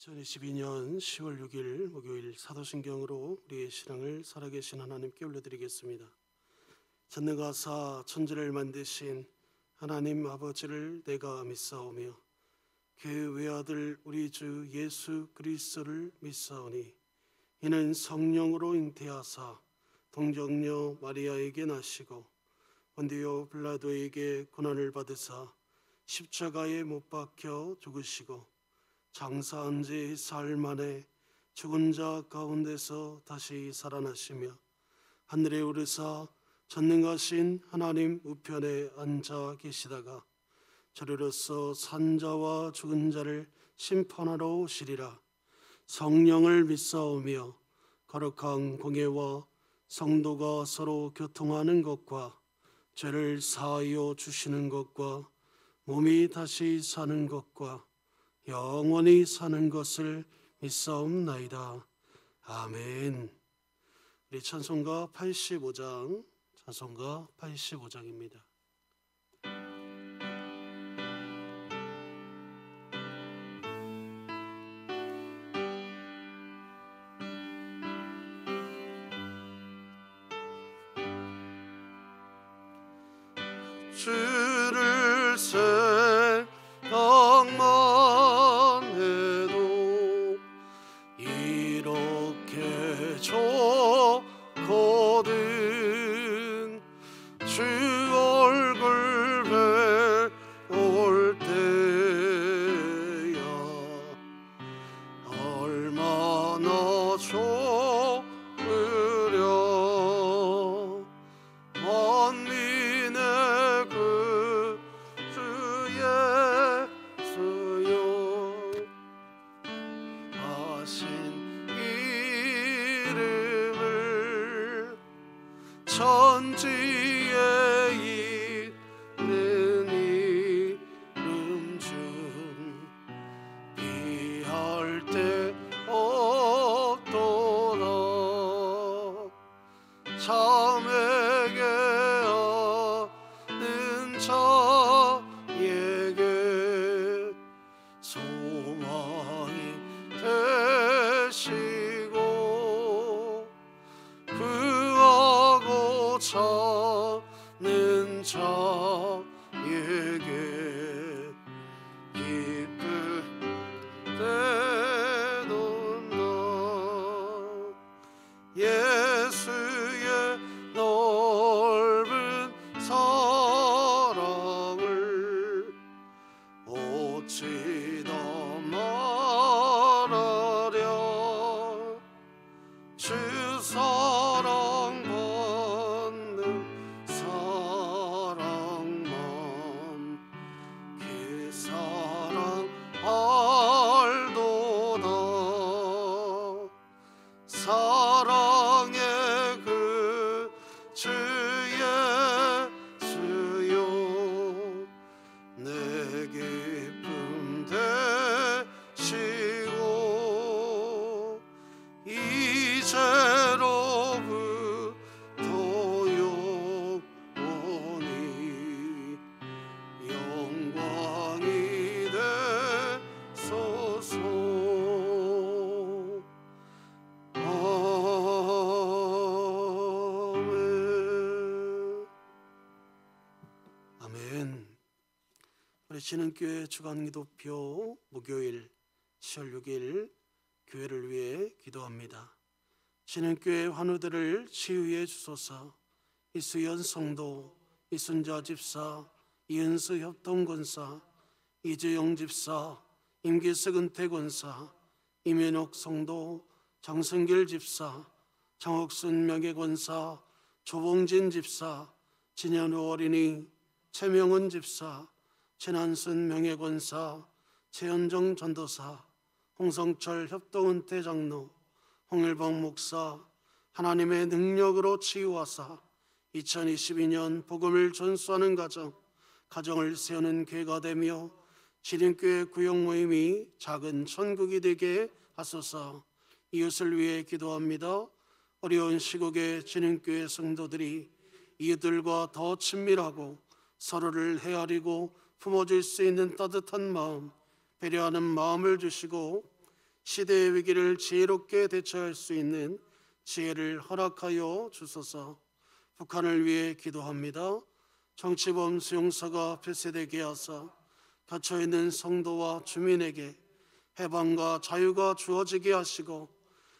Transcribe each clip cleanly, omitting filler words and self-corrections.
2022년 10월 6일 목요일 사도신경으로 우리의 신앙을 살아계신 하나님께 올려드리겠습니다. 전능하사 천지를 만드신 하나님 아버지를 내가 믿사오며 그 외아들 우리 주 예수 그리스도를 믿사오니 이는 성령으로 잉태하사 동정녀 마리아에게 나시고 본디오 빌라도에게 고난을 받으사 십자가에 못 박혀 죽으시고 장사한 지 사흘 만에 죽은 자 가운데서 다시 살아나시며 하늘에 오르사 전능하신 하나님 우편에 앉아 계시다가 저리로서 산자와 죽은 자를 심판하러 오시리라. 성령을 믿사오며 거룩한 공예와 성도가 서로 교통하는 것과 죄를 사하여 주시는 것과 몸이 다시 사는 것과 영원히 사는 것을 믿사옵나이다. 아멘. 우리 찬송가 85장입니다. 주를 생각만 해도 이렇게 좋거든. 주 얼굴 뵐 때야 얼마나 좋으랴. 만민의 그 주 예수여 하신 이름을 천지에 있는 이름 중 비할 데 없도다. 참에게 아는 자에게 소망이 되시고 구하고 찾는 자에게 기쁨 되도다. 예수의 넓은 사랑을 어찌 다 말하랴. 주 사랑 받는 사랑만 그 사랑 알도다. 사랑의 그 주 예수여 내 기쁨 되시고 이제로부터 영원히 영광이 되소서. 아멘. 우리 진흥교회 주간기도표 목요일 10월 6일 교회를 위해 기도합니다. 진흥교회 환우들을 치유해 주소서. 이수연 성도, 이순자 집사, 이은수 협동권사, 이주영 집사, 임기석 은퇴권사, 이면옥 성도, 장승길 집사, 장옥순 명예권사, 조봉진 집사, 진현우 어린이, 최명은 집사, 최난순 명예권사, 최현정 전도사, 홍성철 협동은퇴 장로, 홍일봉 목사, 하나님의 능력으로 치유하사 2022년 복음을 전수하는 가정을 세우는 교회가 되며 진흥교회 구역 모임이 작은 천국이 되게 하소서. 이웃을 위해 기도합니다. 어려운 시국에 진흥교회 성도들이 이웃들과 더 친밀하고 서로를 헤아리고 품어줄 수 있는 따뜻한 마음, 배려하는 마음을 주시고 시대의 위기를 지혜롭게 대처할 수 있는 지혜를 허락하여 주소서. 북한을 위해 기도합니다. 정치범 수용소가 폐쇄되게 하사 갇혀있는 성도와 주민에게 해방과 자유가 주어지게 하시고,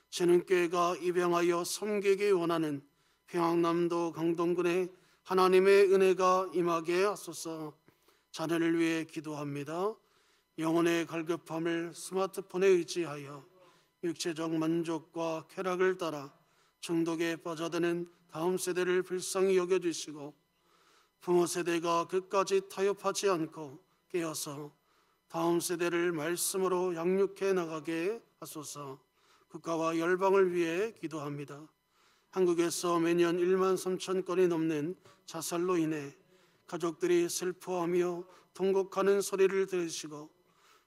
진흥교회가 입양하여 섬기기 원하는 평안남도 강동군에 하나님의 은혜가 임하게 하소서. 자녀를 위해 기도합니다. 영혼의 갈급함을 스마트폰에 의지하여 육체적 만족과 쾌락을 따라 중독에 빠져드는 다음 세대를 불쌍히 여겨주시고, 부모 세대가 끝까지 타협하지 않고 깨어서 다음 세대를 말씀으로 양육해 나가게 하소서. 국가와 열방을 위해 기도합니다. 한국에서 매년 1만 3천 건이 넘는 자살로 인해 가족들이 슬퍼하며 통곡하는 소리를 들으시고,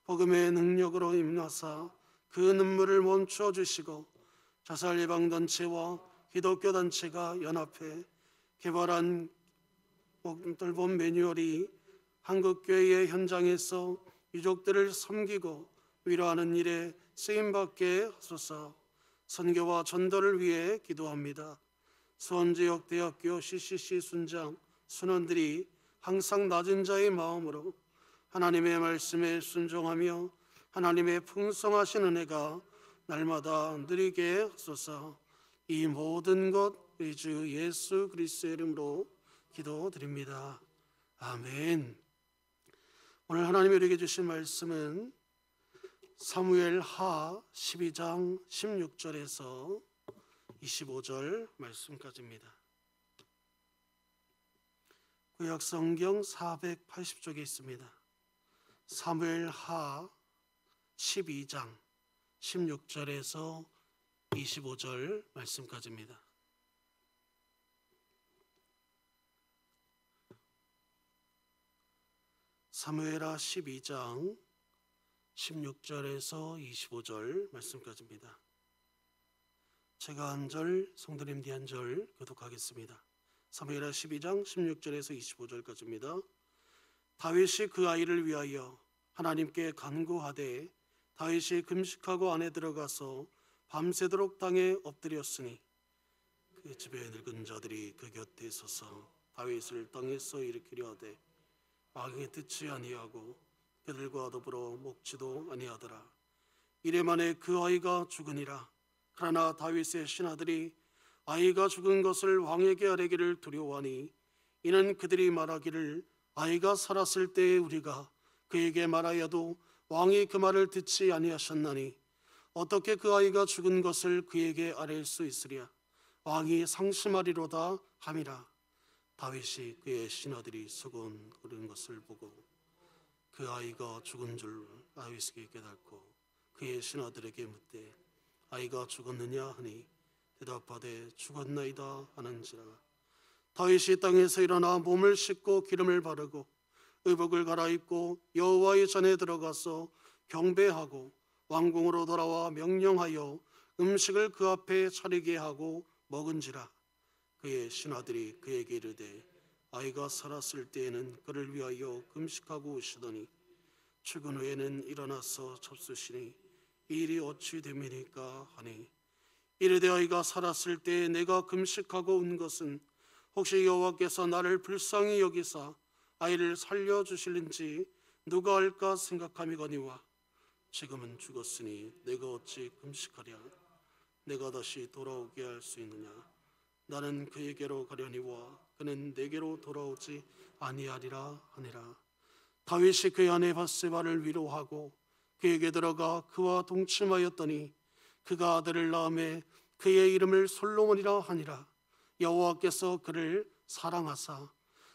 복음의 능력으로 임하사 그 눈물을 멈춰 주시고, 자살 예방단체와 기독교 단체가 연합해 개발한 돌봄 매뉴얼이 한국교회의 현장에서 유족들을 섬기고 위로하는 일에 쓰임받게 하소서. 선교와 전도를 위해 기도합니다. 수원지역 대학교 CCC 순장 순원들이 항상 낮은 자의 마음으로 하나님의 말씀에 순종하며 하나님의 풍성하신 은혜가 날마다 누리게 하소서. 이 모든 것 우리 주 예수 그리스도의 이름으로 기도드립니다. 아멘. 오늘 하나님이 우리에게 주신 말씀은 사무엘하 12장 16절에서 25절 말씀까지입니다. 구약 성경 480쪽에 있습니다. 사무엘하 12장 16절에서 25절 말씀까지입니다. 사무엘하 12장 16절에서 25절 말씀까지입니다. 제가 한 절, 성도님들이 한 절 교독하겠습니다. 사무엘하 12장 16절에서 25절까지입니다. 다윗이 그 아이를 위하여 하나님께 간구하되 다윗이 금식하고 안에 들어가서 밤새도록 땅에 엎드렸으니 그 집에 늙은 자들이 그 곁에 서서 다윗을 땅에서 일으키려 하되 악에 듣지 아니하고 그들과 더불어 먹지도 아니하더라. 이래 만에 그 아이가 죽으니라. 그러나 다윗의 신하들이 아이가 죽은 것을 왕에게 아뢰기를 두려워하니 이는 그들이 말하기를 아이가 살았을 때에 우리가 그에게 말하여도 왕이 그 말을 듣지 아니하셨나니 어떻게 그 아이가 죽은 것을 그에게 아뢰일 수 있으랴. 왕이 상심하리로다 함이라. 다윗이 그의 신하들이 수군거리는 것을 보고 그 아이가 죽은 줄 다윗에게 깨닫고 그의 신하들에게 묻되 아이가 죽었느냐 하니 대답하되 죽었나이다 하는지라. 다윗이 땅에서 일어나 몸을 씻고 기름을 바르고 의복을 갈아입고 여호와의 전에 들어가서 경배하고 왕궁으로 돌아와 명령하여 음식을 그 앞에 차리게 하고 먹은지라. 그의 신하들이 그에게 이르되 아이가 살았을 때에는 그를 위하여 금식하고 오시더니 출근 후에는 일어나서 잡수시니 이 일이 어찌 됨이니까 하니 이르되 아이가 살았을 때에 내가 금식하고 온 것은 혹시 여호와께서 나를 불쌍히 여기사 아이를 살려주실는지 누가 알까 생각함이거니와 지금은 죽었으니 내가 어찌 금식하랴. 내가 다시 돌아오게 할 수 있느냐. 나는 그에게로 가려니와 그는 내게로 돌아오지 아니하리라 하니라. 다윗이 그의 아내 밧세바를 위로하고 그에게 들어가 그와 동침하였더니 그가 아들을 낳음에 그의 이름을 솔로몬이라 하니라. 여호와께서 그를 사랑하사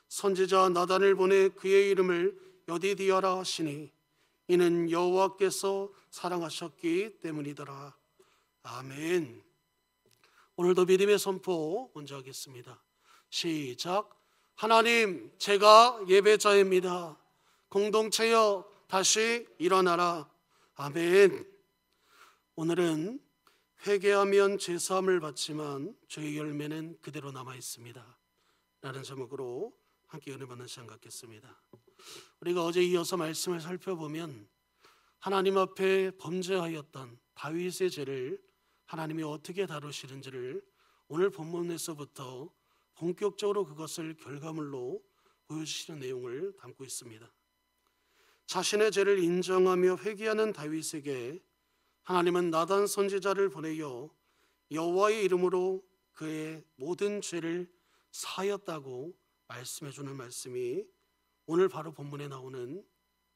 선지자 나단을 보내 그의 이름을 여디디아라 하시니 이는 여호와께서 사랑하셨기 때문이더라. 아멘. 오늘도 믿음의 선포 먼저 하겠습니다. 시작. 하나님, 제가 예배자입니다. 공동체여 다시 일어나라. 아멘. 오늘은 회개하면 제사함을 받지만 죄의 열매는 그대로 남아 있습니다 라는 제목으로 함께 은혜 받는 시간 갖겠습니다. 우리가 어제 이어서 말씀을 살펴보면 하나님 앞에 범죄하였던 다윗의 죄를 하나님이 어떻게 다루시는지를 오늘 본문에서부터 본격적으로 그것을 결과물로 보여주시는 내용을 담고 있습니다. 자신의 죄를 인정하며 회개하는 다윗에게 하나님은 나단 선지자를 보내어 여호와의 이름으로 그의 모든 죄를 사하였다고 말씀해 주는 말씀이 오늘 바로 본문에 나오는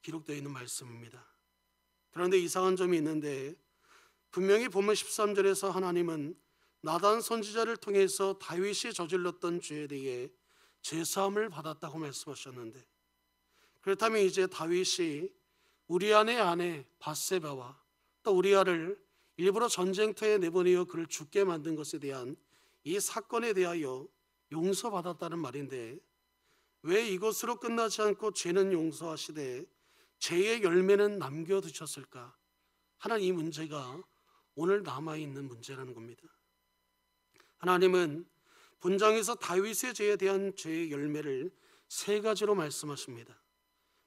기록되어 있는 말씀입니다. 그런데 이상한 점이 있는데, 분명히 본문 13절에서 하나님은 나단 선지자를 통해서 다윗이 저질렀던 죄에 대해 죄사함을 받았다고 말씀하셨는데, 그렇다면 이제 다윗이 우리아의 아내 밧세바와 또 우리아를 일부러 전쟁터에 내보내어 그를 죽게 만든 것에 대한 이 사건에 대하여 용서받았다는 말인데, 왜 이것으로 끝나지 않고 죄는 용서하시되 죄의 열매는 남겨두셨을까 하는 이 문제가 오늘 남아있는 문제라는 겁니다. 하나님은 본장에서 다윗의 죄에 대한 죄의 열매를 세 가지로 말씀하십니다.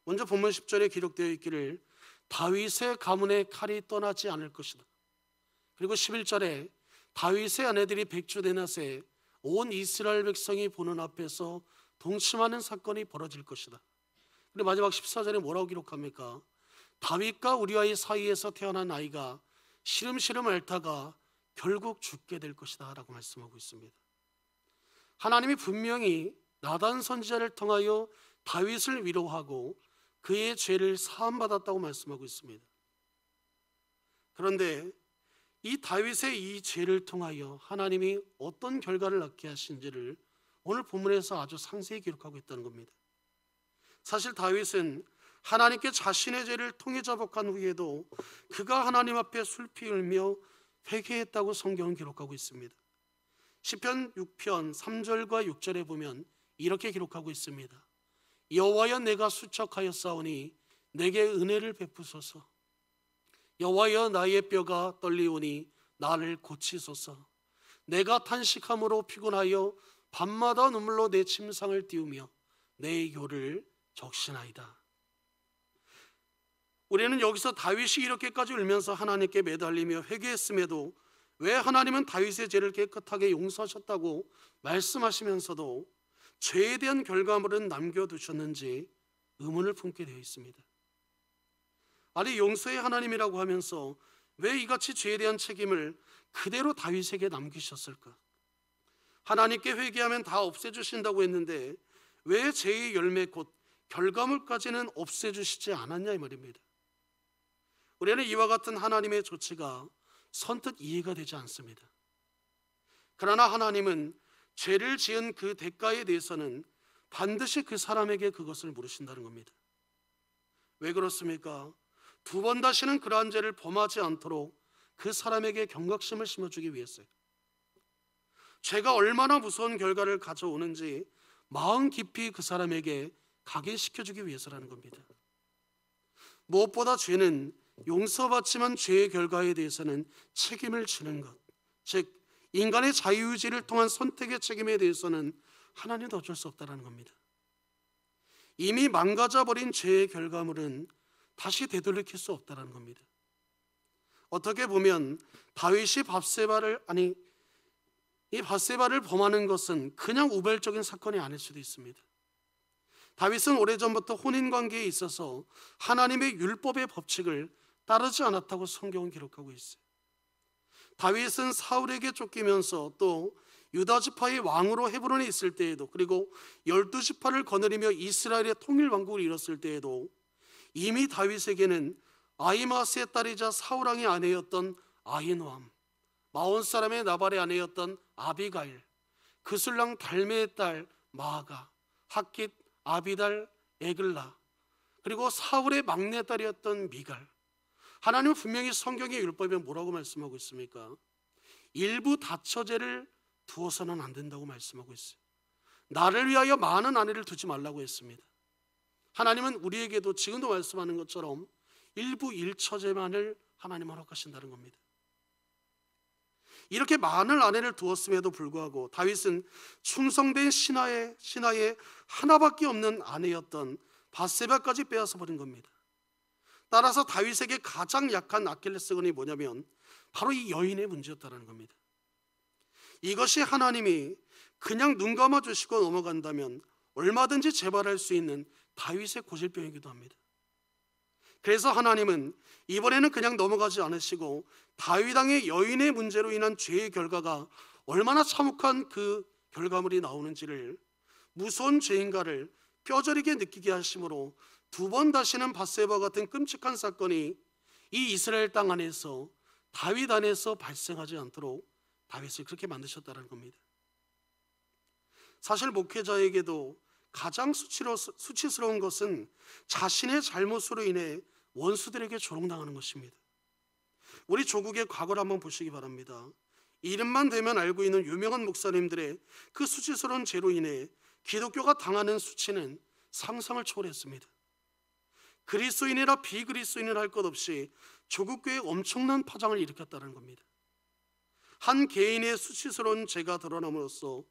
먼저 본문 10절에 기록되어 있기를 다윗의 가문의 칼이 떠나지 않을 것이다. 그리고 11절에 다윗의 아내들이 백주대낮에 온 이스라엘 백성이 보는 앞에서 동침하는 사건이 벌어질 것이다. 그리고 마지막 14절에 뭐라고 기록합니까? 다윗과 우리와의 사이에서 태어난 아이가 시름시름 앓다가 결국 죽게 될 것이다 라고 말씀하고 있습니다. 하나님이 분명히 나단 선지자를 통하여 다윗을 위로하고 그의 죄를 사함받았다고 말씀하고 있습니다. 그런데 이 다윗의 이 죄를 통하여 하나님이 어떤 결과를 낳게 하신지를 오늘 본문에서 아주 상세히 기록하고 있다는 겁니다. 사실 다윗은 하나님께 자신의 죄를 통해 자복한 후에도 그가 하나님 앞에 슬피 울며 회개했다고 성경은 기록하고 있습니다. 시편 6편 3절과 6절에 보면 이렇게 기록하고 있습니다. 여호와여, 내가 수척하였사오니 내게 은혜를 베푸소서. 여호와여, 나의 뼈가 떨리오니 나를 고치소서. 내가 탄식함으로 피곤하여 밤마다 눈물로 내 침상을 띄우며 내 요를 적시나이다. 우리는 여기서 다윗이 이렇게까지 울면서 하나님께 매달리며 회개했음에도 왜 하나님은 다윗의 죄를 깨끗하게 용서하셨다고 말씀하시면서도 죄에 대한 결과물은 남겨두셨는지 의문을 품게 되어 있습니다. 아니, 용서의 하나님이라고 하면서 왜 이같이 죄에 대한 책임을 그대로 다윗에게 남기셨을까? 하나님께 회개하면 다 없애주신다고 했는데 왜 죄의 열매 곧 결과물까지는 없애주시지 않았냐 이 말입니다. 우리는 이와 같은 하나님의 조치가 선뜻 이해가 되지 않습니다. 그러나 하나님은 죄를 지은 그 대가에 대해서는 반드시 그 사람에게 그것을 물으신다는 겁니다. 왜 그렇습니까? 두 번 다시는 그러한 죄를 범하지 않도록 그 사람에게 경각심을 심어주기 위해서요. 죄가 얼마나 무서운 결과를 가져오는지 마음 깊이 그 사람에게 각인시켜주기 위해서라는 겁니다. 무엇보다 죄는 용서받지만 죄의 결과에 대해서는 책임을 지는 것, 즉 인간의 자유의지를 통한 선택의 책임에 대해서는 하나님도 어쩔 수 없다는 겁니다. 이미 망가져버린 죄의 결과물은 다시 되돌이킬 수 없다는 겁니다. 어떻게 보면 다윗이 이 밧세바를 범하는 것은 그냥 우발적인 사건이 아닐 수도 있습니다. 다윗은 오래전부터 혼인관계에 있어서 하나님의 율법의 법칙을 따르지 않았다고 성경은 기록하고 있어요. 다윗은 사울에게 쫓기면서 또 유다지파의 왕으로 헤브론에 있을 때에도, 그리고 12지파를 거느리며 이스라엘의 통일왕국을 이뤘을 때에도 이미 다윗에게는 아히마스의 딸이자 사울왕의 아내였던 아히노암, 마온 사람의 나발의 아내였던 아비가일, 그술랑 달메의 딸 마아가, 핫깃 아비달 에글라, 그리고 사울의 막내딸이었던 미갈. 하나님은 분명히 성경의 율법에 뭐라고 말씀하고 있습니까? 일부 다처제를 두어서는 안 된다고 말씀하고 있어요. 나를 위하여 많은 아내를 두지 말라고 했습니다. 하나님은 우리에게도 지금도 말씀하는 것처럼 일부 일처제만을 하나님 허락하신다는 겁니다. 이렇게 많은 아내를 두었음에도 불구하고 다윗은 충성된 신하의 하나밖에 없는 아내였던 밧세바까지 빼앗아 버린 겁니다. 따라서 다윗에게 가장 약한 아킬레스건이 뭐냐면 바로 이 여인의 문제였다는 겁니다. 이것이 하나님이 그냥 눈 감아주시고 넘어간다면 얼마든지 재발할 수 있는 다윗의 고질병이기도 합니다. 그래서 하나님은 이번에는 그냥 넘어가지 않으시고 다윗 왕의 여인의 문제로 인한 죄의 결과가 얼마나 참혹한 그 결과물이 나오는지를, 무서운 죄인가를 뼈저리게 느끼게 하심으로 두 번 다시는 밧세바 같은 끔찍한 사건이 이 이스라엘 땅 안에서, 다윗 안에서 발생하지 않도록 다윗을 그렇게 만드셨다는 겁니다. 사실 목회자에게도 가장 수치스러운 것은 자신의 잘못으로 인해 원수들에게 조롱당하는 것입니다. 우리 조국의 과거를 한번 보시기 바랍니다. 이름만 대면 알고 있는 유명한 목사님들의 그 수치스러운 죄로 인해 기독교가 당하는 수치는 상상을 초월했습니다. 그리스도인이라 비그리스도인이라 할 것 없이 조국교회에 엄청난 파장을 일으켰다는 겁니다. 한 개인의 수치스러운 죄가 드러남으로써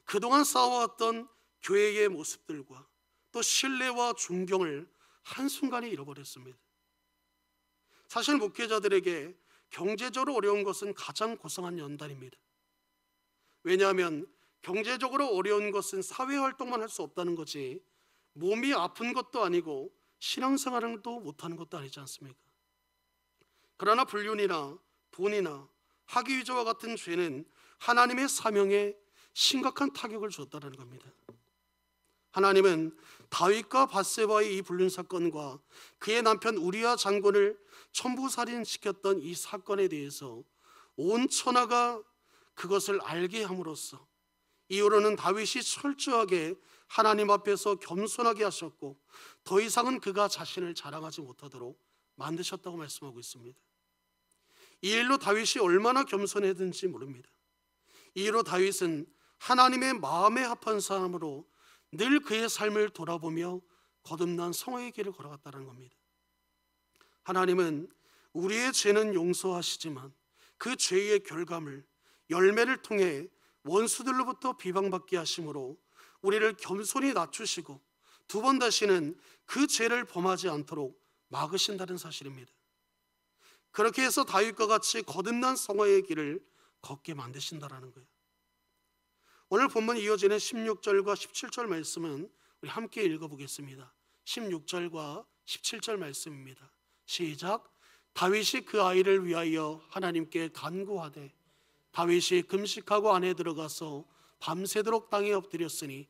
그동안 쌓아왔던 교회의 모습들과 또 신뢰와 존경을 한순간에 잃어버렸습니다. 사실 목회자들에게 경제적으로 어려운 것은 가장 고상한 연단입니다. 왜냐하면 경제적으로 어려운 것은 사회활동만 할 수 없다는 거지 몸이 아픈 것도 아니고 신앙생활을 또 못하는 것도 아니지 않습니까? 그러나 불륜이나 돈이나 학위위조와 같은 죄는 하나님의 사명에 심각한 타격을 줬다는 겁니다. 하나님은 다윗과 밧세바의 이 불륜 사건과 그의 남편 우리아 장군을 천부살인시켰던 이 사건에 대해서 온 천하가 그것을 알게 함으로써 이후로는 다윗이 철저하게 하나님 앞에서 겸손하게 하셨고 더 이상은 그가 자신을 자랑하지 못하도록 만드셨다고 말씀하고 있습니다. 이 일로 다윗이 얼마나 겸손했는지 모릅니다. 이 일로 다윗은 하나님의 마음에 합한 사람으로 늘 그의 삶을 돌아보며 거듭난 성화의 길을 걸어갔다는 겁니다. 하나님은 우리의 죄는 용서하시지만 그 죄의 결과물, 열매를 통해 원수들로부터 비방받게 하심으로 우리를 겸손히 낮추시고 두 번 다시는 그 죄를 범하지 않도록 막으신다는 사실입니다. 그렇게 해서 다윗과 같이 거듭난 성화의 길을 걷게 만드신다는 거예요. 오늘 본문 이어지는 16절과 17절 말씀은 우리 함께 읽어보겠습니다. 16절과 17절 말씀입니다. 시작. 다윗이 그 아이를 위하여 하나님께 간구하되 다윗이 금식하고 안에 들어가서 밤새도록 땅에 엎드렸으니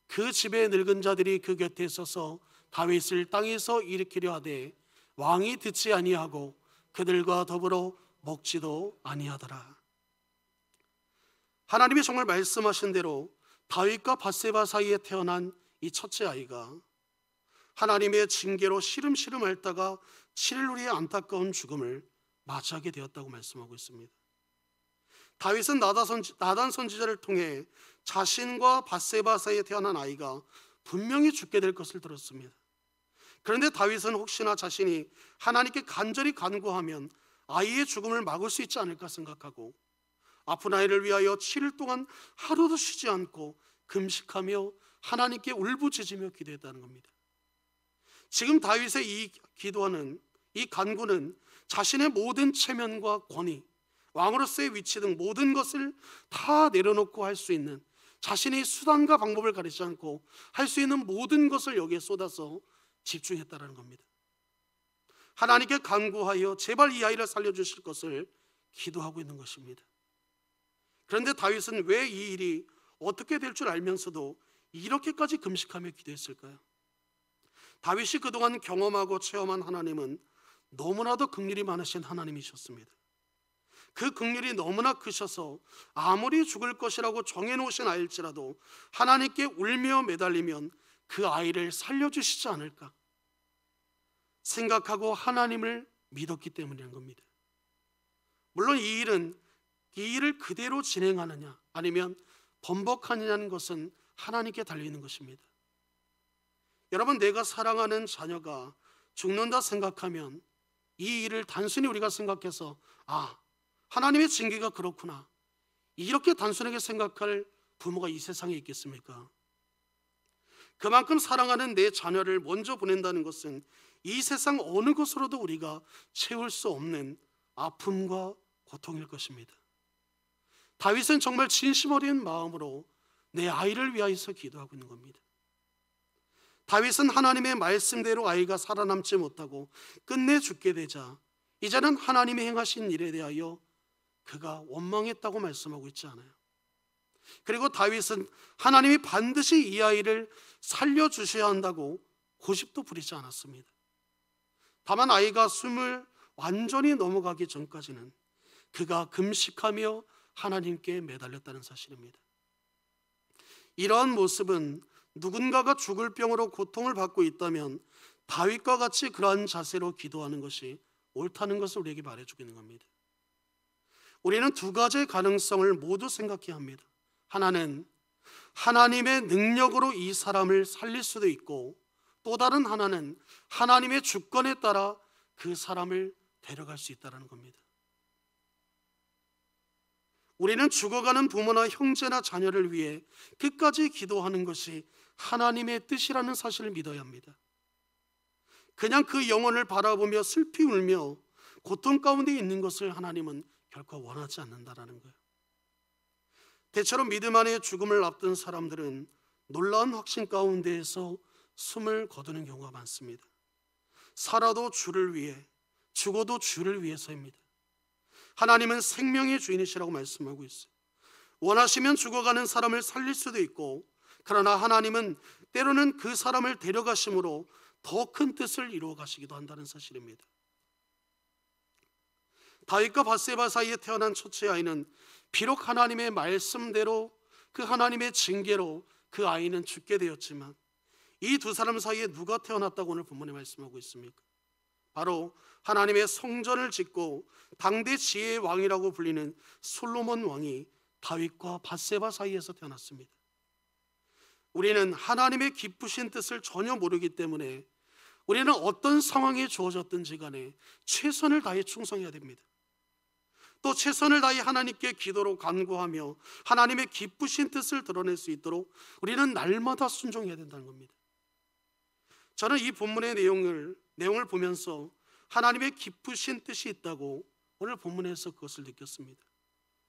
그 집의 늙은 자들이 그 곁에 서서 다윗을 땅에서 일으키려 하되 왕이 듣지 아니하고 그들과 더불어 먹지도 아니하더라. 하나님이 정말 말씀하신 대로 다윗과 밧세바 사이에 태어난 이 첫째 아이가 하나님의 징계로 시름시름 앓다가 7일 후에 안타까운 죽음을 맞이하게 되었다고 말씀하고 있습니다. 다윗은 나단 선지자를 통해 자신과 밧세바 사이에 태어난 아이가 분명히 죽게 될 것을 들었습니다. 그런데 다윗은 혹시나 자신이 하나님께 간절히 간구하면 아이의 죽음을 막을 수 있지 않을까 생각하고 아픈 아이를 위하여 7일 동안 하루도 쉬지 않고 금식하며 하나님께 울부짖으며 기도했다는 겁니다. 지금 다윗의 이 기도하는 이 간구는 자신의 모든 체면과 권위, 왕으로서의 위치 등 모든 것을 다 내려놓고 할 수 있는, 자신의 수단과 방법을 가리지 않고 할 수 있는 모든 것을 여기에 쏟아서 집중했다는 겁니다. 하나님께 간구하여 제발 이 아이를 살려주실 것을 기도하고 있는 것입니다. 그런데 다윗은 왜 이 일이 어떻게 될 줄 알면서도 이렇게까지 금식하며 기도했을까요? 다윗이 그동안 경험하고 체험한 하나님은 너무나도 긍휼이 많으신 하나님이셨습니다. 그 긍휼이 너무나 크셔서 아무리 죽을 것이라고 정해놓으신 아이일지라도 하나님께 울며 매달리면 그 아이를 살려주시지 않을까 생각하고 하나님을 믿었기 때문이라는 겁니다. 물론 이 일을 그대로 진행하느냐 아니면 번복하느냐는 것은 하나님께 달려있는 것입니다. 여러분, 내가 사랑하는 자녀가 죽는다 생각하면 이 일을 단순히 우리가 생각해서 하나님의 징계가 그렇구나, 이렇게 단순하게 생각할 부모가 이 세상에 있겠습니까? 그만큼 사랑하는 내 자녀를 먼저 보낸다는 것은 이 세상 어느 것으로도 우리가 채울 수 없는 아픔과 고통일 것입니다. 다윗은 정말 진심 어린 마음으로 내 아이를 위하여서 기도하고 있는 겁니다. 다윗은 하나님의 말씀대로 아이가 살아남지 못하고 끝내 죽게 되자 이제는 하나님이 행하신 일에 대하여 그가 원망했다고 말씀하고 있지 않아요. 그리고 다윗은 하나님이 반드시 이 아이를 살려주셔야 한다고 고집도 부리지 않았습니다. 다만 아이가 숨을 완전히 넘어가기 전까지는 그가 금식하며 하나님께 매달렸다는 사실입니다. 이러한 모습은 누군가가 죽을 병으로 고통을 받고 있다면 다윗과 같이 그러한 자세로 기도하는 것이 옳다는 것을 우리에게 말해주고 있는 겁니다. 우리는 두 가지의 가능성을 모두 생각해야 합니다. 하나는 하나님의 능력으로 이 사람을 살릴 수도 있고, 또 다른 하나는 하나님의 주권에 따라 그 사람을 데려갈 수 있다는 겁니다. 우리는 죽어가는 부모나 형제나 자녀를 위해 끝까지 기도하는 것이 하나님의 뜻이라는 사실을 믿어야 합니다. 그냥 그 영혼을 바라보며 슬피 울며 고통 가운데 있는 것을 하나님은 결코 원하지 않는다라는 거예요. 대체로 믿음 안에 죽음을 앞둔 사람들은 놀라운 확신 가운데에서 숨을 거두는 경우가 많습니다. 살아도 주를 위해, 죽어도 주를 위해서입니다. 하나님은 생명의 주인이시라고 말씀하고 있어요. 원하시면 죽어가는 사람을 살릴 수도 있고, 그러나 하나님은 때로는 그 사람을 데려가심으로 더 큰 뜻을 이루어 가시기도 한다는 사실입니다. 다윗과 밧세바 사이에 태어난 첫째 아이는 비록 하나님의 말씀대로, 그 하나님의 징계로 그 아이는 죽게 되었지만, 이 두 사람 사이에 누가 태어났다고 오늘 본문에 말씀하고 있습니까? 바로 하나님의 성전을 짓고 당대 지혜의 왕이라고 불리는 솔로몬 왕이 다윗과 밧세바 사이에서 태어났습니다. 우리는 하나님의 기쁘신 뜻을 전혀 모르기 때문에 우리는 어떤 상황에 주어졌든지 간에 최선을 다해 충성해야 됩니다. 또 최선을 다해 하나님께 기도로 간구하며 하나님의 기쁘신 뜻을 드러낼 수 있도록 우리는 날마다 순종해야 된다는 겁니다. 저는 이 본문의 내용을 보면서 하나님의 기쁘신 뜻이 있다고 오늘 본문에서 그것을 느꼈습니다.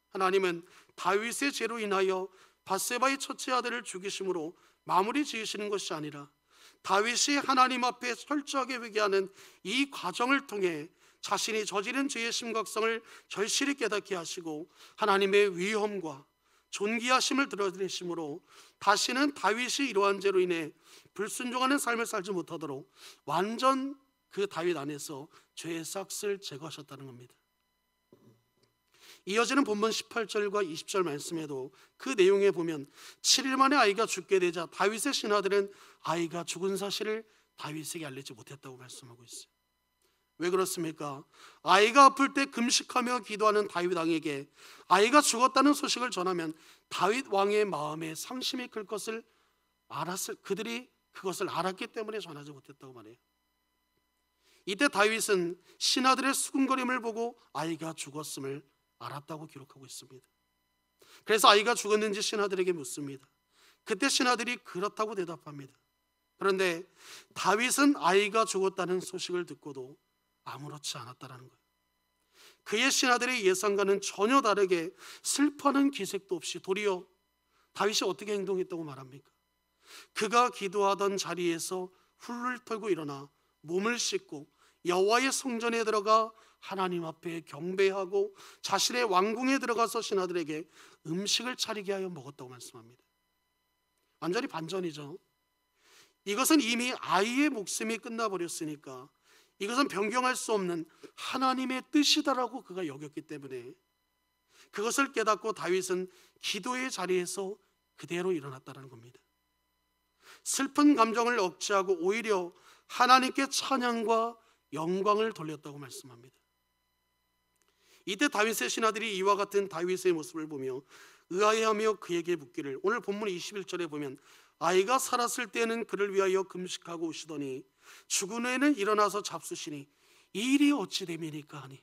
하나님은 다윗의 죄로 인하여 밧세바의 첫째 아들을 죽이심으로 마무리 지으시는 것이 아니라 다윗이 하나님 앞에 철저하게 회개하는 이 과정을 통해 자신이 저지른 죄의 심각성을 절실히 깨닫게 하시고 하나님의 위엄과 존귀하심을 드러내심으로 다시는 다윗이 이러한 죄로 인해 불순종하는 삶을 살지 못하도록 완전 그 다윗 안에서 죄의 싹을 제거하셨다는 겁니다. 이어지는 본문 18절과 20절 말씀에도 그 내용에 보면 7일 만에 아이가 죽게 되자 다윗의 신하들은 아이가 죽은 사실을 다윗에게 알리지 못했다고 말씀하고 있어요. 왜 그렇습니까? 아이가 아플 때 금식하며 기도하는 다윗 왕에게 아이가 죽었다는 소식을 전하면 다윗 왕의 마음에 상심이 클 것을 그들이 그것을 알았기 때문에 전하지 못했다고 말해요. 이때 다윗은 신하들의 수군거림을 보고 아이가 죽었음을 알았다고 기록하고 있습니다. 그래서 아이가 죽었는지 신하들에게 묻습니다. 그때 신하들이 그렇다고 대답합니다. 그런데 다윗은 아이가 죽었다는 소식을 듣고도 아무렇지 않았다는 거예요. 그의 신하들의 예상과는 전혀 다르게 슬퍼하는 기색도 없이 도리어 다윗이 어떻게 행동했다고 말합니까? 그가 기도하던 자리에서 훌을 털고 일어나 몸을 씻고 여호와의 성전에 들어가 하나님 앞에 경배하고 자신의 왕궁에 들어가서 신하들에게 음식을 차리게 하여 먹었다고 말씀합니다. 완전히 반전이죠. 이것은 이미 아이의 목숨이 끝나버렸으니까 이것은 변경할 수 없는 하나님의 뜻이다라고 그가 여겼기 때문에 그것을 깨닫고 다윗은 기도의 자리에서 그대로 일어났다는 겁니다. 슬픈 감정을 억제하고 오히려 하나님께 찬양과 영광을 돌렸다고 말씀합니다. 이때 다윗의 신하들이 이와 같은 다윗의 모습을 보며 의아해하며 그에게 묻기를, 오늘 본문 21절에 보면 아이가 살았을 때는 그를 위하여 금식하고 오시더니 죽은 후에는 일어나서 잡수시니 이 일이 어찌 됨이니까 하니.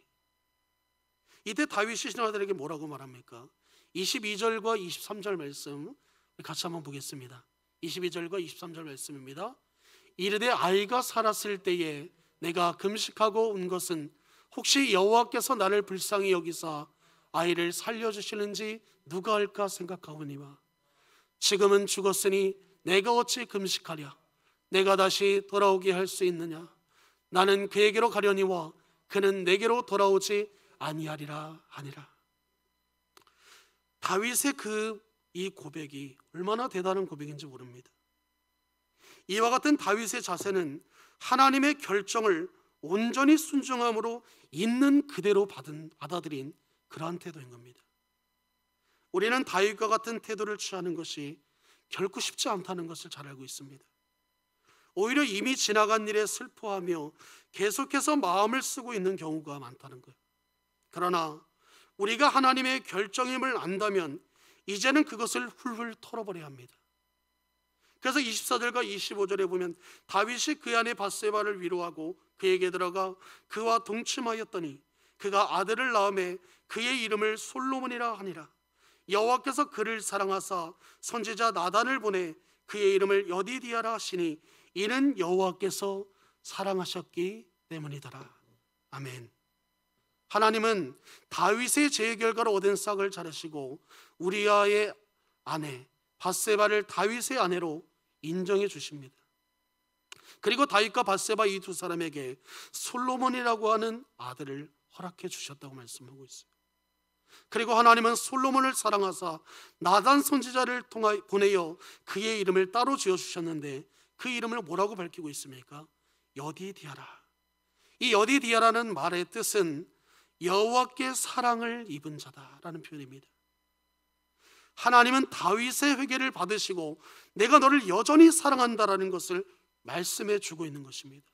이때 다윗이 신하들에게 뭐라고 말합니까? 22절과 23절 말씀 같이 한번 보겠습니다. 22절과 23절 말씀입니다. 이르되 아이가 살았을 때에 내가 금식하고 온 것은 혹시 여호와께서 나를 불쌍히 여기사 아이를 살려주시는지 누가 알까 생각하오니와 지금은 죽었으니 내가 어찌 금식하랴. 내가 다시 돌아오게 할 수 있느냐. 나는 그에게로 가려니와 그는 내게로 돌아오지 아니하리라 하니라. 다윗의 이 고백이 얼마나 대단한 고백인지 모릅니다. 이와 같은 다윗의 자세는 하나님의 결정을 온전히 순종함으로 있는 그대로 받아들인 그러한 태도인 겁니다. 우리는 다윗과 같은 태도를 취하는 것이 결코 쉽지 않다는 것을 잘 알고 있습니다. 오히려 이미 지나간 일에 슬퍼하며 계속해서 마음을 쓰고 있는 경우가 많다는 거예요. 그러나 우리가 하나님의 결정임을 안다면 이제는 그것을 훌훌 털어버려야 합니다. 그래서 24절과 25절에 보면 다윗이 그 아내 밧세바를 위로하고 그에게 들어가 그와 동침하였더니 그가 아들을 낳음에 그의 이름을 솔로몬이라 하니라. 여호와께서 그를 사랑하사 선지자 나단을 보내 그의 이름을 여디디아라 하시니 이는 여호와께서 사랑하셨기 때문이더라. 아멘. 하나님은 다윗의 죄의 결과로 얻은 싹을 자르시고 우리아의 아내 밧세바를 다윗의 아내로 인정해 주십니다. 그리고 다윗과 밧세바 이 두 사람에게 솔로몬이라고 하는 아들을 허락해 주셨다고 말씀하고 있어요. 그리고 하나님은 솔로몬을 사랑하사 나단 선지자를 통하여 보내어 그의 이름을 따로 지어주셨는데 그 이름을 뭐라고 밝히고 있습니까? 여디디아라. 이 여디디아라는 말의 뜻은 여호와께 사랑을 입은 자다라는 표현입니다. 하나님은 다윗의 회개를 받으시고 내가 너를 여전히 사랑한다라는 것을 말씀해 주고 있는 것입니다.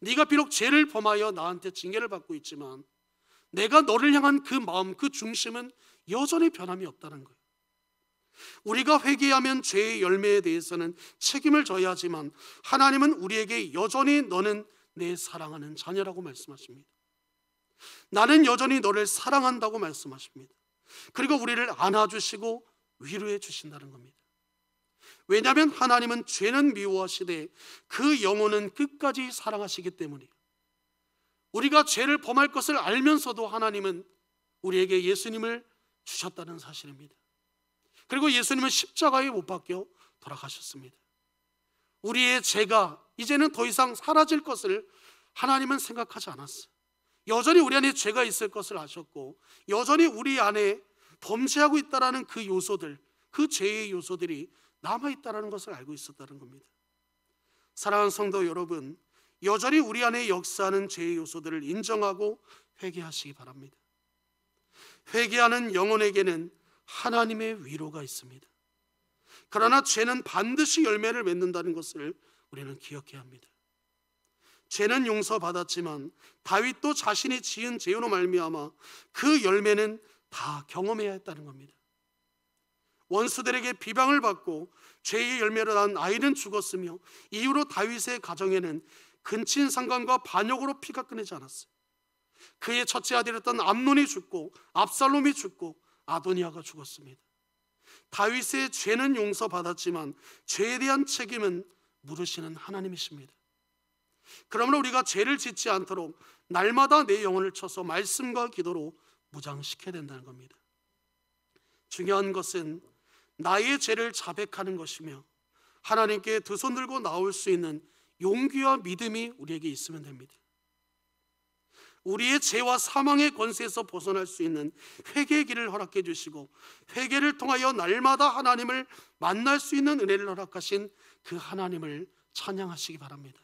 네가 비록 죄를 범하여 나한테 징계를 받고 있지만 내가 너를 향한 그 마음, 그 중심은 여전히 변함이 없다는 거예요. 우리가 회개하면 죄의 열매에 대해서는 책임을 져야 하지만 하나님은 우리에게 여전히 너는 내 사랑하는 자녀라고 말씀하십니다. 나는 여전히 너를 사랑한다고 말씀하십니다. 그리고 우리를 안아주시고 위로해 주신다는 겁니다. 왜냐하면 하나님은 죄는 미워하시되 그 영혼은 끝까지 사랑하시기 때문이에요. 우리가 죄를 범할 것을 알면서도 하나님은 우리에게 예수님을 주셨다는 사실입니다. 그리고 예수님은 십자가에 못 박혀 돌아가셨습니다. 우리의 죄가 이제는 더 이상 사라질 것을 하나님은 생각하지 않았어요. 여전히 우리 안에 죄가 있을 것을 아셨고 여전히 우리 안에 범죄하고 있다는 그 요소들, 그 죄의 요소들이 남아있다는 것을 알고 있었다는 겁니다. 사랑하는 성도 여러분, 여전히 우리 안에 역사하는 죄의 요소들을 인정하고 회개하시기 바랍니다. 회개하는 영혼에게는 하나님의 위로가 있습니다. 그러나 죄는 반드시 열매를 맺는다는 것을 우리는 기억해야 합니다. 죄는 용서받았지만 다윗도 자신이 지은 죄로 말미암아 그 열매는 다 경험해야 했다는 겁니다. 원수들에게 비방을 받고 죄의 열매로 난 아이는 죽었으며 이후로 다윗의 가정에는 근친상간과 반역으로 피가 끊이지 않았어요. 그의 첫째 아들이었던 암논이 죽고 압살롬이 죽고 아도니아가 죽었습니다. 다윗의 죄는 용서받았지만 죄에 대한 책임은 물으시는 하나님이십니다. 그러므로 우리가 죄를 짓지 않도록 날마다 내 영혼을 쳐서 말씀과 기도로 무장시켜야 된다는 겁니다. 중요한 것은 나의 죄를 자백하는 것이며 하나님께 두 손 들고 나올 수 있는 용기와 믿음이 우리에게 있으면 됩니다. 우리의 죄와 사망의 권세에서 벗어날 수 있는 회개의 길을 허락해 주시고 회개를 통하여 날마다 하나님을 만날 수 있는 은혜를 허락하신 그 하나님을 찬양하시기 바랍니다.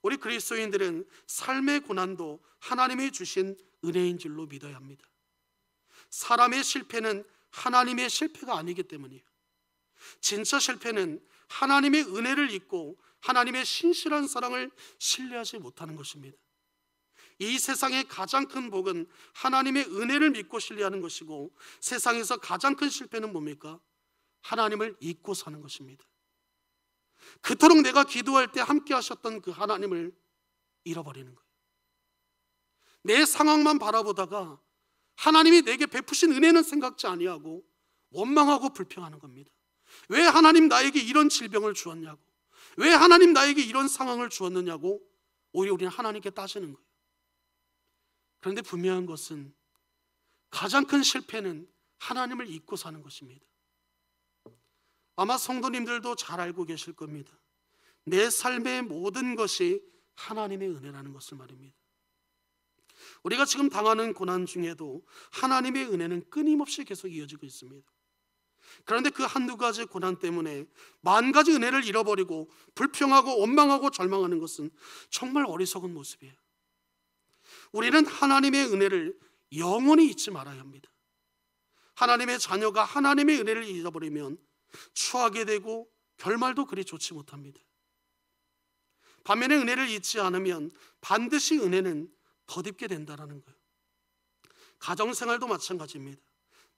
우리 그리스도인들은 삶의 고난도 하나님이 주신 은혜인 줄로 믿어야 합니다. 사람의 실패는 하나님의 실패가 아니기 때문이에요. 진짜 실패는 하나님의 은혜를 잊고 하나님의 신실한 사랑을 신뢰하지 못하는 것입니다. 이 세상의 가장 큰 복은 하나님의 은혜를 믿고 신뢰하는 것이고 세상에서 가장 큰 실패는 뭡니까? 하나님을 잊고 사는 것입니다. 그토록 내가 기도할 때 함께 하셨던 그 하나님을 잃어버리는 거예요. 내 상황만 바라보다가 하나님이 내게 베푸신 은혜는 생각지 아니하고 원망하고 불평하는 겁니다. 왜 하나님 나에게 이런 질병을 주었냐고, 왜 하나님 나에게 이런 상황을 주었느냐고 오히려 우리는 하나님께 따지는 거예요. 그런데 분명한 것은 가장 큰 실패는 하나님을 잊고 사는 것입니다. 아마 성도님들도 잘 알고 계실 겁니다. 내 삶의 모든 것이 하나님의 은혜라는 것을 말입니다. 우리가 지금 당하는 고난 중에도 하나님의 은혜는 끊임없이 계속 이어지고 있습니다. 그런데 그 한두 가지 고난 때문에 만 가지 은혜를 잃어버리고 불평하고 원망하고 절망하는 것은 정말 어리석은 모습이에요. 우리는 하나님의 은혜를 영원히 잊지 말아야 합니다. 하나님의 자녀가 하나님의 은혜를 잊어버리면 추하게 되고 결말도 그리 좋지 못합니다. 반면에 은혜를 잊지 않으면 반드시 은혜는 덧입게 된다는 거예요. 가정생활도 마찬가지입니다.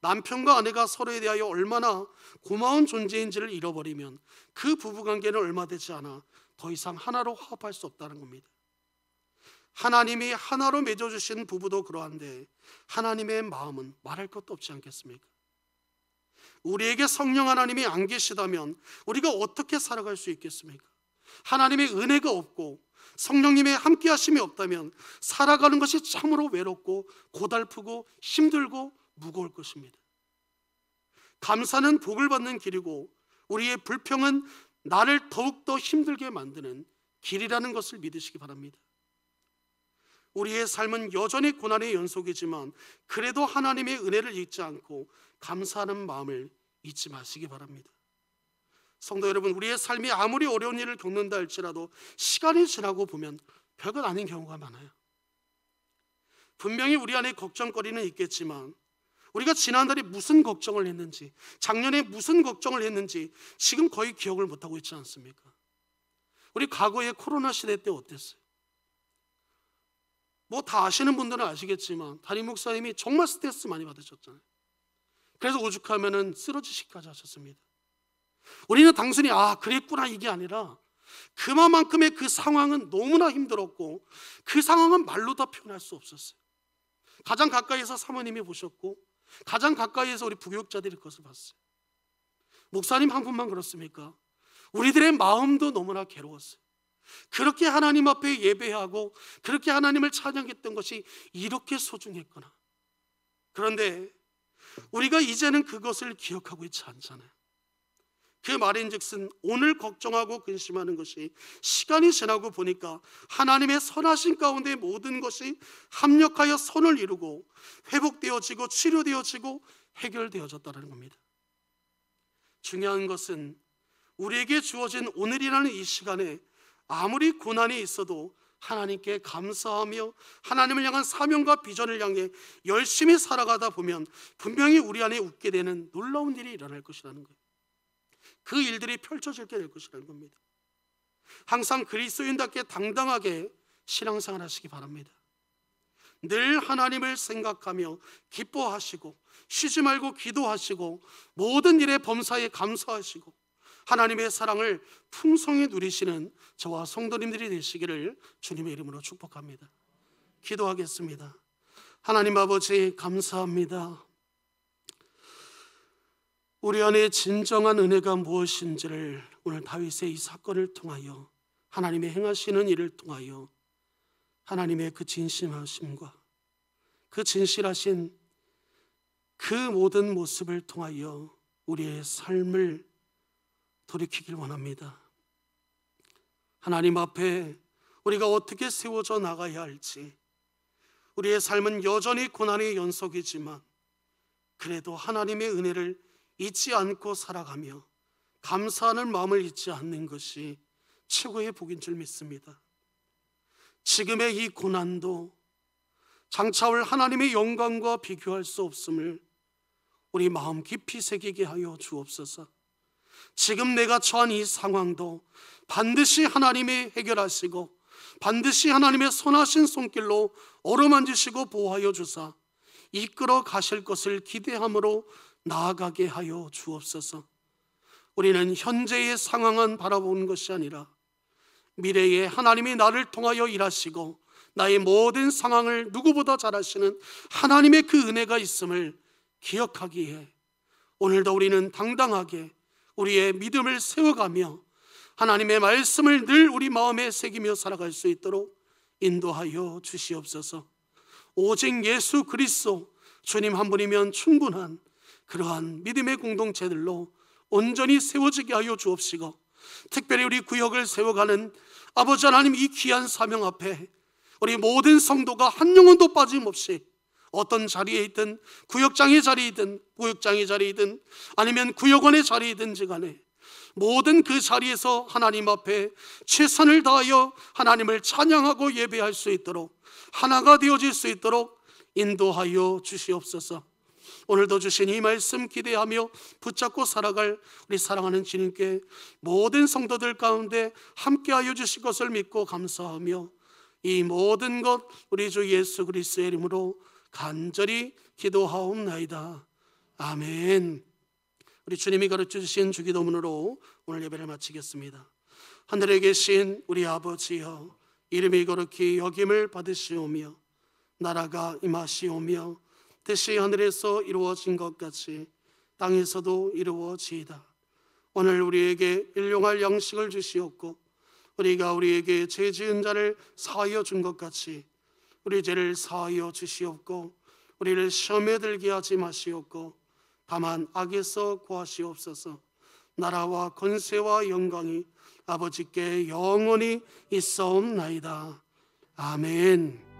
남편과 아내가 서로에 대하여 얼마나 고마운 존재인지를 잃어버리면 그 부부관계는 얼마 되지 않아 더 이상 하나로 화합할 수 없다는 겁니다. 하나님이 하나로 맺어주신 부부도 그러한데 하나님의 마음은 말할 것도 없지 않겠습니까? 우리에게 성령 하나님이 안 계시다면 우리가 어떻게 살아갈 수 있겠습니까? 하나님의 은혜가 없고 성령님의 함께 하심이 없다면 살아가는 것이 참으로 외롭고 고달프고 힘들고 무거울 것입니다. 감사는 복을 받는 길이고 우리의 불평은 나를 더욱더 힘들게 만드는 길이라는 것을 믿으시기 바랍니다. 우리의 삶은 여전히 고난의 연속이지만 그래도 하나님의 은혜를 잊지 않고 감사하는 마음을 잊지 마시기 바랍니다. 성도 여러분, 우리의 삶이 아무리 어려운 일을 겪는다 할지라도 시간이 지나고 보면 별것 아닌 경우가 많아요. 분명히 우리 안에 걱정거리는 있겠지만 우리가 지난달에 무슨 걱정을 했는지, 작년에 무슨 걱정을 했는지 지금 거의 기억을 못하고 있지 않습니까? 우리 과거의 코로나 시대 때 어땠어요? 뭐 다 아시는 분들은 아시겠지만 담임 목사님이 정말 스트레스 많이 받으셨잖아요. 그래서 오죽하면은 쓰러지시기까지 하셨습니다. 우리는 단순히 그랬구나 이게 아니라 그만큼의 그 상황은 너무나 힘들었고 그 상황은 말로 다 표현할 수 없었어요. 가장 가까이에서 사모님이 보셨고 가장 가까이에서 우리 부교육자들이 그것을 봤어요. 목사님 한 분만 그렇습니까? 우리들의 마음도 너무나 괴로웠어요. 그렇게 하나님 앞에 예배하고 그렇게 하나님을 찬양했던 것이 이렇게 소중했구나. 그런데 우리가 이제는 그것을 기억하고 있지 않잖아요. 그 말인즉슨 오늘 걱정하고 근심하는 것이 시간이 지나고 보니까 하나님의 선하신 가운데 모든 것이 합력하여 선을 이루고 회복되어지고 치료되어지고 해결되어졌다는 겁니다. 중요한 것은 우리에게 주어진 오늘이라는 이 시간에 아무리 고난이 있어도 하나님께 감사하며 하나님을 향한 사명과 비전을 향해 열심히 살아가다 보면 분명히 우리 안에 웃게 되는 놀라운 일이 일어날 것이라는 거예요. 그 일들이 펼쳐지게 될 것이라는 겁니다. 항상 그리스도인답게 당당하게 신앙생활 하시기 바랍니다. 늘 하나님을 생각하며 기뻐하시고 쉬지 말고 기도하시고 모든 일에 범사에 감사하시고 하나님의 사랑을 풍성히 누리시는 저와 성도님들이 되시기를 주님의 이름으로 축복합니다. 기도하겠습니다. 하나님 아버지 감사합니다. 우리 안에 진정한 은혜가 무엇인지를 오늘 다윗의 이 사건을 통하여 하나님의 행하시는 일을 통하여 하나님의 그 진심하심과 그 진실하신 그 모든 모습을 통하여 우리의 삶을 돌이키길 원합니다. 하나님 앞에 우리가 어떻게 세워져 나가야 할지, 우리의 삶은 여전히 고난의 연속이지만 그래도 하나님의 은혜를 잊지 않고 살아가며 감사하는 마음을 잊지 않는 것이 최고의 복인 줄 믿습니다. 지금의 이 고난도 장차올 하나님의 영광과 비교할 수 없음을 우리 마음 깊이 새기게 하여 주옵소서. 지금 내가 처한 이 상황도 반드시 하나님이 해결하시고 반드시 하나님의 선하신 손길로 어루만지시고 보호하여 주사 이끌어 가실 것을 기대함으로 나아가게 하여 주옵소서. 우리는 현재의 상황은 바라보는 것이 아니라 미래에 하나님이 나를 통하여 일하시고 나의 모든 상황을 누구보다 잘 아시는 하나님의 그 은혜가 있음을 기억하기에 오늘도 우리는 당당하게 우리의 믿음을 세워가며 하나님의 말씀을 늘 우리 마음에 새기며 살아갈 수 있도록 인도하여 주시옵소서. 오직 예수 그리스도 주님 한 분이면 충분한 그러한 믿음의 공동체들로 온전히 세워지게 하여 주옵시고, 특별히 우리 구역을 세워가는 아버지 하나님, 이 귀한 사명 앞에 우리 모든 성도가 한 영혼도 빠짐없이 어떤 자리에 있든, 구역장의 자리이든 구역장의 자리이든 아니면 구역원의 자리이든지 간에 모든 그 자리에서 하나님 앞에 최선을 다하여 하나님을 찬양하고 예배할 수 있도록, 하나가 되어질 수 있도록 인도하여 주시옵소서. 오늘도 주신 이 말씀 기대하며 붙잡고 살아갈 우리 사랑하는 주님께 모든 성도들 가운데 함께하여 주실 것을 믿고 감사하며, 이 모든 것 우리 주 예수 그리스도의 이름으로 간절히 기도하옵나이다. 아멘. 우리 주님이 가르쳐 주신 주기도문으로 오늘 예배를 마치겠습니다. 하늘에 계신 우리 아버지여, 이름이 거룩히 여김을 받으시오며 나라가 임하시오며 뜻이 하늘에서 이루어진 것 같이 땅에서도 이루어지이다. 오늘 우리에게 일용할 양식을 주시옵고, 우리가 우리에게 죄 지은 자를 사하여 준 것 같이 우리 죄를 사하여 주시옵고, 우리를 시험에 들게 하지 마시옵고 다만 악에서 구하시옵소서. 나라와 권세와 영광이 아버지께 영원히 있사옵나이다. 아멘.